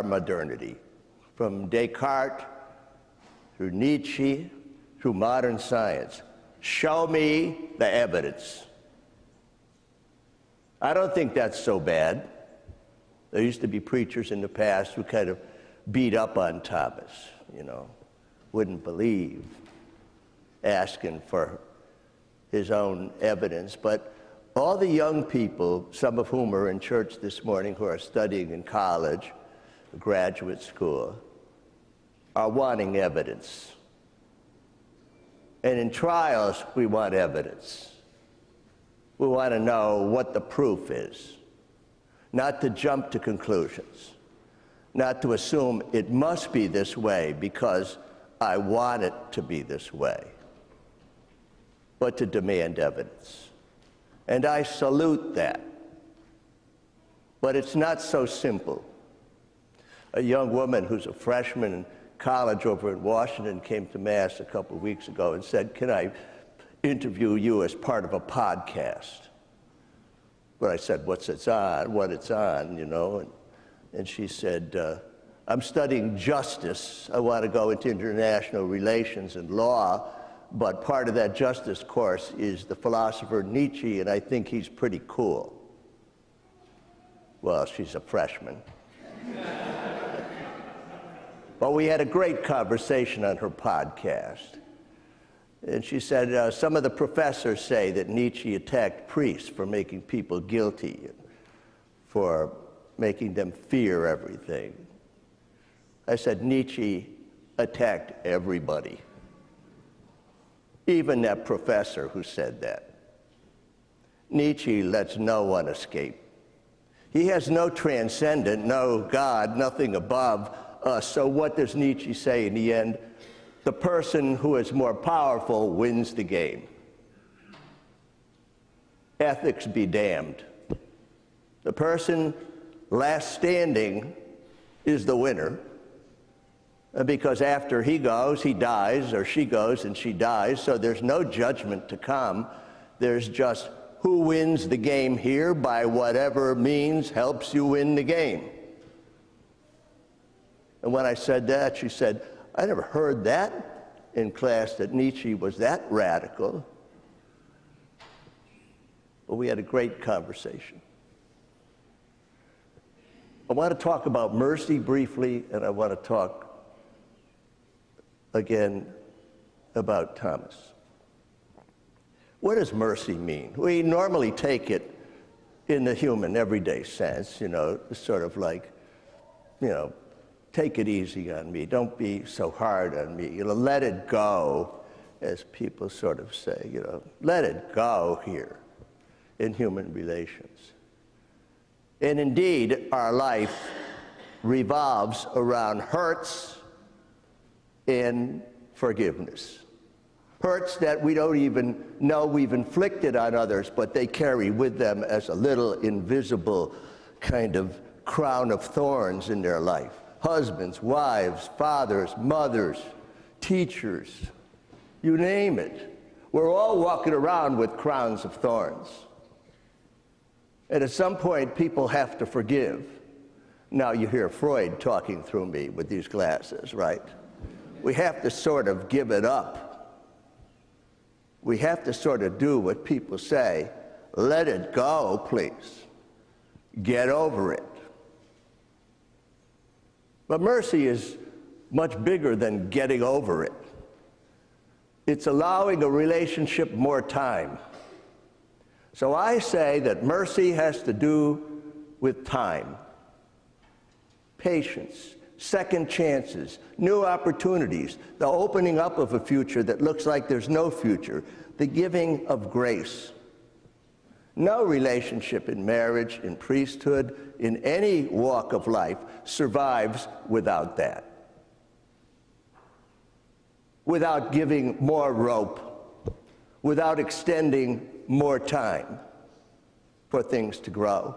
modernity, from Descartes through Nietzsche through modern science. Show me the evidence. I don't think that's so bad. There used to be preachers in the past who kind of beat up on Thomas, you know, wouldn't believe, asking for his own evidence. But all the young people, some of whom are in church this morning, who are studying in college, graduate school, are wanting evidence. And in trials, we want evidence. We want to know what the proof is, not to jump to conclusions, not to assume it must be this way because I want it to be this way, but to demand evidence. And I salute that. But it's not so simple. A young woman who's a freshman in college over in Washington came to Mass a couple of weeks ago and said, "Can I interview you as part of a podcast?" But I said, what it's on, you know, and she said, "I'm studying justice. I want to go into international relations and law, but part of that justice course is the philosopher Nietzsche, and I think he's pretty cool." Well, she's a freshman. But we had a great conversation on her podcast. And she said, some of the professors say that Nietzsche attacked priests for making people guilty, for making them fear everything. I said, Nietzsche attacked everybody, even that professor who said that. Nietzsche lets no one escape. He has no transcendent, no God, nothing above us. So what does Nietzsche say in the end? The person who is more powerful wins the game. Ethics be damned. The person last standing is the winner, because after he goes, he dies, or she goes and she dies, so there's no judgment to come. There's just who wins the game here by whatever means helps you win the game. And when I said that, she said, I never heard that in class, that Nietzsche was that radical. But we had a great conversation. I want to talk about mercy briefly, and I want to talk again about Thomas. What does mercy mean? We normally take it in the human, everyday sense, you know, sort of like, you know, take it easy on me. Don't be so hard on me. You know, let it go, as people sort of say, you know, let it go here in human relations. And indeed, our life revolves around hurts and forgiveness. Hurts that we don't even know we've inflicted on others, but they carry with them as a little invisible kind of crown of thorns in their life. Husbands, wives, fathers, mothers, teachers, you name it. We're all walking around with crowns of thorns. And at some point, people have to forgive. Now you hear Freud talking through me with these glasses, right? We have to sort of give it up. We have to sort of do what people say, let it go, please. Get over it. But mercy is much bigger than getting over it. It's allowing a relationship more time. So I say that mercy has to do with time, patience, second chances, new opportunities, the opening up of a future that looks like there's no future, the giving of grace. No relationship in marriage, in priesthood, in any walk of life survives without that. Without giving more rope, without extending more time for things to grow.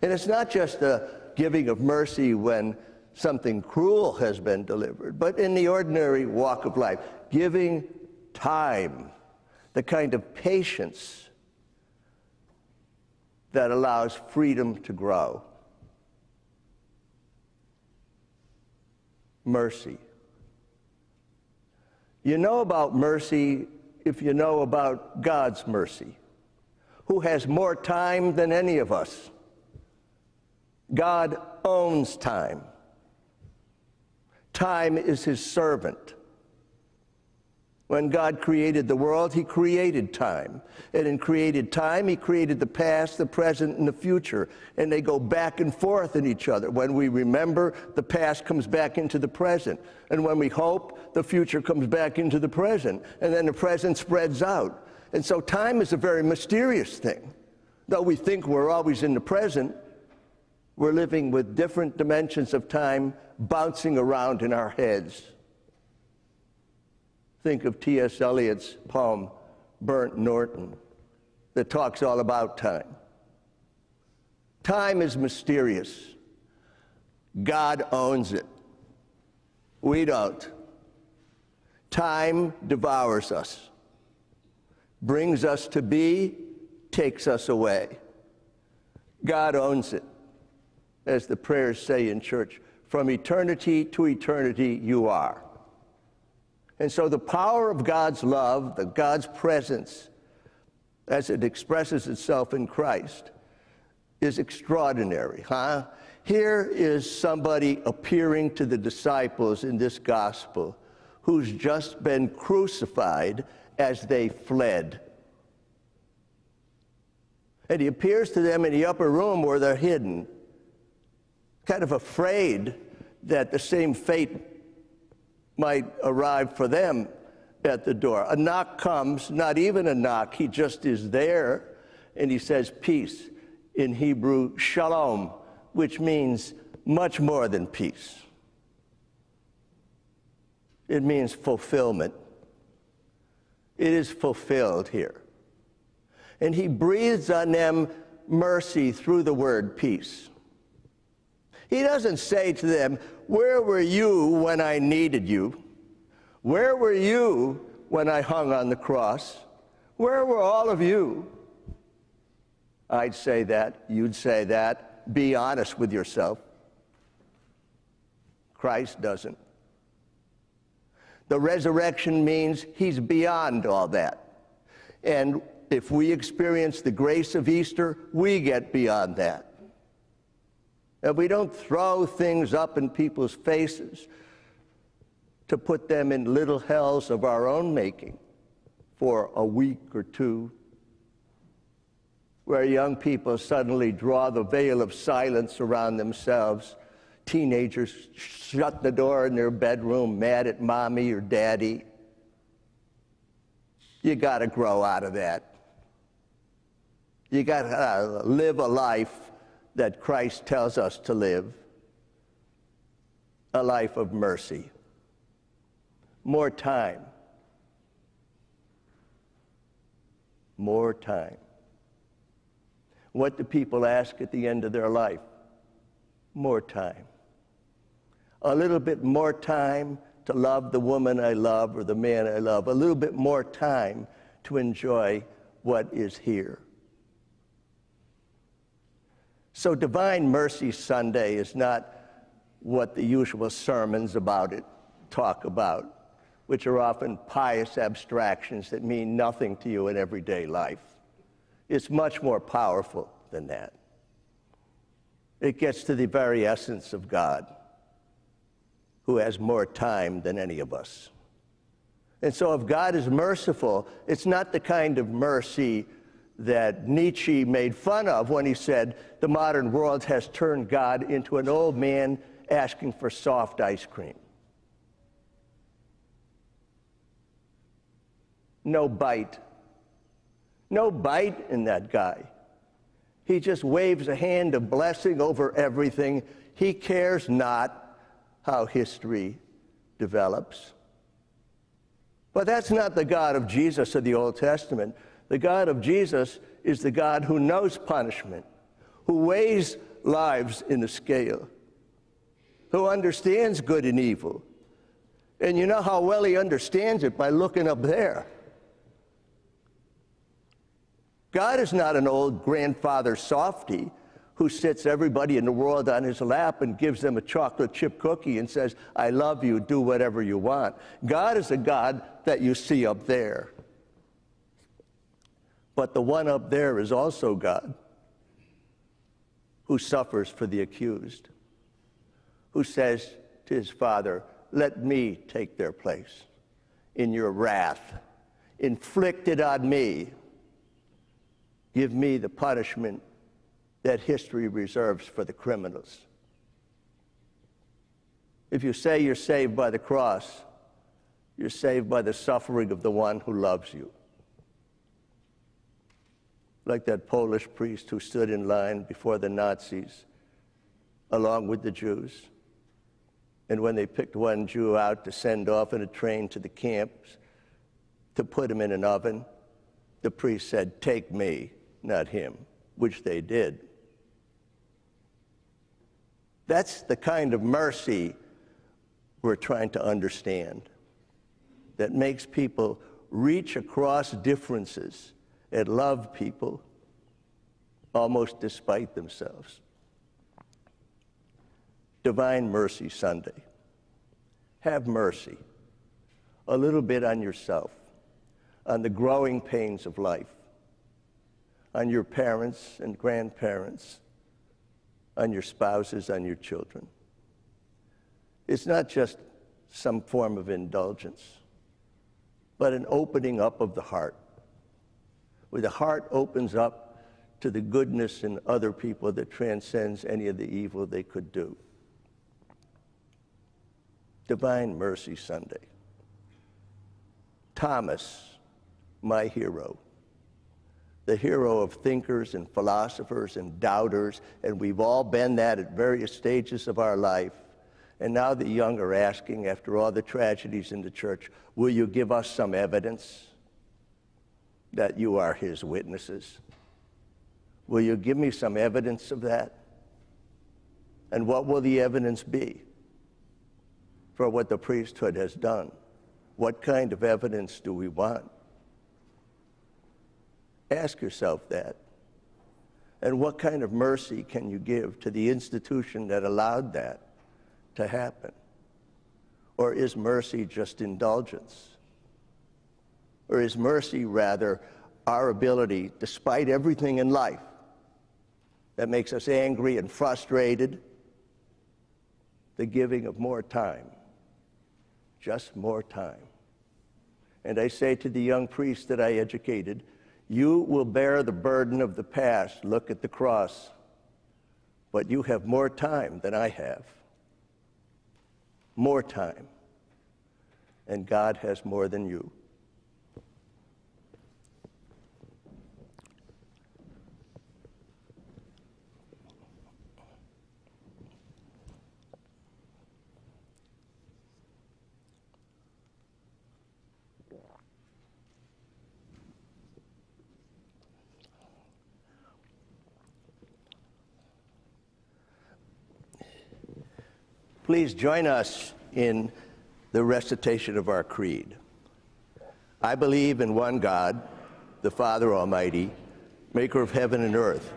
And it's not just the giving of mercy when something cruel has been delivered, but in the ordinary walk of life, giving time, the kind of patience that allows freedom to grow. mercy. You know about mercy if you know about God's mercy, who has more time than any of us. God owns time. Time is his servant. When God created the world, he created time. And in created time, he created the past, the present, and the future. And they go back and forth in each other. When we remember, the past comes back into the present. And when we hope, the future comes back into the present. And then the present spreads out. And so time is a very mysterious thing. Though we think we're always in the present, we're living with different dimensions of time bouncing around in our heads. Think of T.S. Eliot's poem, Burnt Norton, that talks all about time. Time is mysterious. God owns it. We don't. Time devours us, brings us to be, takes us away. God owns it. As the prayers say in church, from eternity to eternity you are. And so the power of God's love, God's presence, as it expresses itself in Christ, is extraordinary, huh? Here is somebody appearing to the disciples in this gospel who's just been crucified as they fled. And he appears to them in the upper room where they're hidden, kind of afraid that the same fate might arrive for them at the door. A knock comes, not even a knock, he just is there, and he says peace, in Hebrew, shalom, which means much more than peace. It means fulfillment. It is fulfilled here. And he breathes on them mercy through the word peace. He doesn't say to them, where were you when I needed you? Where were you when I hung on the cross? Where were all of you? I'd say that. You'd say that. Be honest with yourself. Christ doesn't. The resurrection means he's beyond all that. And if we experience the grace of Easter, we get beyond that. And we don't throw things up in people's faces to put them in little hells of our own making for a week or two, where young people suddenly draw the veil of silence around themselves. Teenagers shut the door in their bedroom, mad at mommy or daddy. You got to grow out of that. You got to live a life that Christ tells us to live, a life of mercy. More time. More time. What do people ask at the end of their life? More time. A little bit more time to love the woman I love or the man I love. A little bit more time to enjoy what is here. So Divine Mercy Sunday is not what the usual sermons about it talk about, which are often pious abstractions that mean nothing to you in everyday life. It's much more powerful than that. It gets to the very essence of God, who has more time than any of us. And so if God is merciful, it's not the kind of mercy that Nietzsche made fun of when he said the modern world has turned God into an old man asking for soft ice cream. No bite. No bite in that guy. He just waves a hand of blessing over everything. He cares not how history develops. But that's not the God of Jesus of the Old Testament. The God of Jesus is the God who knows punishment, who weighs lives in the scale, who understands good and evil. And you know how well he understands it? By looking up there. God is not an old grandfather softy who sits everybody in the world on his lap and gives them a chocolate chip cookie and says, I love you, do whatever you want. God is a God that you see up there. But the one up there is also God, who suffers for the accused, who says to his Father, let me take their place in your wrath. Inflict it on me. Give me the punishment that history reserves for the criminals. If you say you're saved by the cross, you're saved by the suffering of the one who loves you. Like that Polish priest who stood in line before the Nazis along with the Jews. And when they picked one Jew out to send off in a train to the camps to put him in an oven, the priest said, take me, not him, which they did. That's the kind of mercy we're trying to understand, that makes people reach across differences and love people almost despite themselves. Divine Mercy Sunday. Have mercy a little bit on yourself, on the growing pains of life, on your parents and grandparents, on your spouses, on your children. It's not just some form of indulgence, but an opening up of the heart, where the heart opens up to the goodness in other people that transcends any of the evil they could do. Divine Mercy Sunday. Thomas, my hero, the hero of thinkers and philosophers and doubters, and we've all been that at various stages of our life. And now the young are asking, after all the tragedies in the church, will you give us some evidence that you are his witnesses? Will you give me some evidence of that? And what will the evidence be for what the priesthood has done? What kind of evidence do we want? Ask yourself that. And what kind of mercy can you give to the institution that allowed that to happen? Or is mercy just indulgence? Or is mercy rather our ability, despite everything in life that makes us angry and frustrated, the giving of more time, just more time? And I say to the young priests that I educated, you will bear the burden of the past. Look at the cross. But you have more time than I have. More time. And God has more than you. Please join us in the recitation of our creed. I believe in one God, the Father Almighty, maker of heaven and earth,